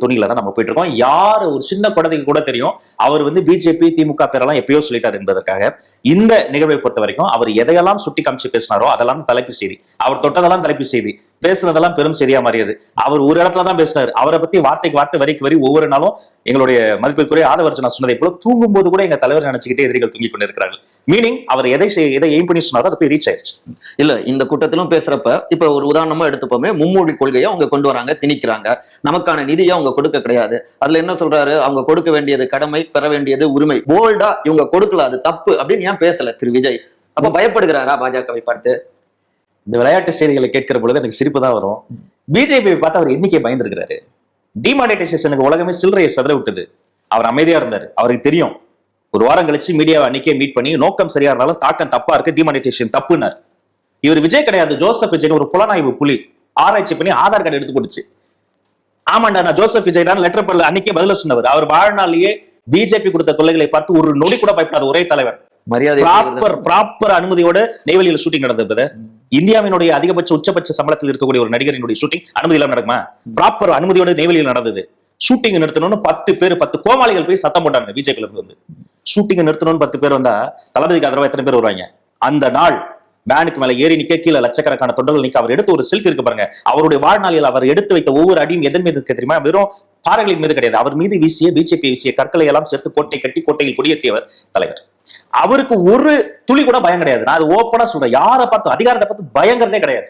துணியில தான் நம்ம போயிட்டு இருக்கோம். யார் ஒரு சின்ன குழந்தைக்கு கூட தெரியும் அவர் பிஜேபி திமுக பேரெல்லாம் எப்பயோ சொல்லிட்டார் என்பதற்காக. இந்த நிகழ்வை பொறுத்த வரைக்கும் அவர் எதையெல்லாம் சுட்டி காமிச்சு பேசினாரோ அதெல்லாம் தலைப்பு செய்தி, அவர் தொட்டதெல்லாம் தலைப்பு செய்தி, பேசுனதெல்லாம் பெரும் சரியா மாறியது. அவர் ஒரு இடத்துலதான் பேசினார். அவரை பத்தி வார்த்தைக்கு வார்த்தை வரிக்கு வரி ஒவ்வொரு நாளும் எங்களுடைய மதிப்பிற்குரிய ஆதவர்ஜனா சொன்னதை போல தூங்கும் போது கூட எங்க தலைவர் நினைச்சுக்கிட்டே எதிரிகள் தூங்கி கொண்டிருக்கிறார்கள். மீனிங் அவர் எதை எய்ம் பண்ணி சொன்னாரோ அதை போய் ரீச் ஆயிடுச்சு. இல்ல இந்த கூட்டத்திலும் பேசுறப்ப இப்ப ஒரு உதாரணமா எடுத்துப்போமே, மும்மொழி கொள்கையை அவங்க கொண்டு வராங்க, திணிக்கிறாங்க, நமக்கான நிதியை அவங்க கொடுக்க கிடையாது. அதுல என்ன சொல்றாரு, அவங்க கொடுக்க வேண்டியது கடமை, பெற வேண்டியது உரிமை. போல்டா இவங்க கொடுக்கல, அது தப்பு அப்படின்னு ஏன் பேசல திரு விஜய்? அப்ப பயப்படுகிறாரா பாஜகவை பார்த்து? இந்த விளையாட்டு செய்திகளை கேட்கிற பொழுது எனக்கு சிரிப்பு தான் வரும். பிஜேபி பார்த்து அவர் எண்ணிக்கை பயந்துருக்கிறாரு. டிமானிட்டைசேஷனுக்கு உலகமே சில்லறையை சதற விட்டது. அவர் அமைதியா இருந்தாரு. அவருக்கு தெரியும் ஒரு வாரம் கழிச்சு மீடியாவை அன்னைக்கே மீட் பண்ணி நோக்கம் சரியா இருந்தாலும் தாக்கம் தப்பா இருக்கு, டிமானிட்டைசேஷன் தப்புனார். இவர் விஜய் கிடையாது, ஜோசப் விஜய் ஒரு புலனாய்வு புலி ஆராய்ச்சி பண்ணி ஆதார் கார்டு எடுத்து போட்டுச்சு. ஆமாண்டா நான் ஜோசப் விஜய் தான் லெட்டர் பண்ணல அன்னைக்கே பதில சொன்னவர். அவர் வாழ்நாளிலேயே பிஜேபி கொடுத்த தொல்லைகளை பார்த்து ஒரு நொடி கூட பயப்படாத ஒரே தலைவர். மரியாதை ப்ராப்பர் அனுமதியோட நெய்வேலியில் ஷூட்டிங் நடந்தது. இந்தியாவினுடைய அதிகபட்ச உச்சபட்ச சம்பளத்தில் இருக்கக்கூடிய ஒரு நடிகரினுடைய ஷூட்டிங் அனுமதி இல்லாம நடக்குமா? ப்ராப்பர் அனுமதியோட நெய்வேலியில் நடந்தது. ஷூட்டிங் நிறுத்தணும்னு 10 கோமாளிகள் போய் சத்தம் போட்டாங்க. பிஜேபியில இருந்து ஷூட்டிங் நிறுத்தணும்னு 10 பேர் வந்தா தளபதிக்கு ஆதரவா எத்தனை பேர் வருவாங்க? அந்த நாள் பேனுக்கு மேல ஏறி நிக்க கீழே லட்சக்கணக்கான தொண்டர்கள் நிக்க அவர் எடுத்து ஒரு செல்ஃபி இருக்கு பாருங்க. அவருடைய வாழ்நாளில் அவர் எடுத்து வைத்த ஒவ்வொரு அடியும் எதன் மீது தெரியுமா? வெறும் பாறைகளின் மீது கிடையாது. அவர் மீது வீசிய பிஜேபி வீசிய கற்களை எல்லாம் சேர்த்து கோட்டை கட்டி கோட்டையில் கொடியேற்றியவர் தலைவர். அவருக்கு ஒரு துளி கூட பயம் கிடையாது. நான் அது ஓப்பனா சொல்றேன். யாரை பார்த்து அதிகாரத்தை பார்த்து பயங்கிறதே கிடையாது.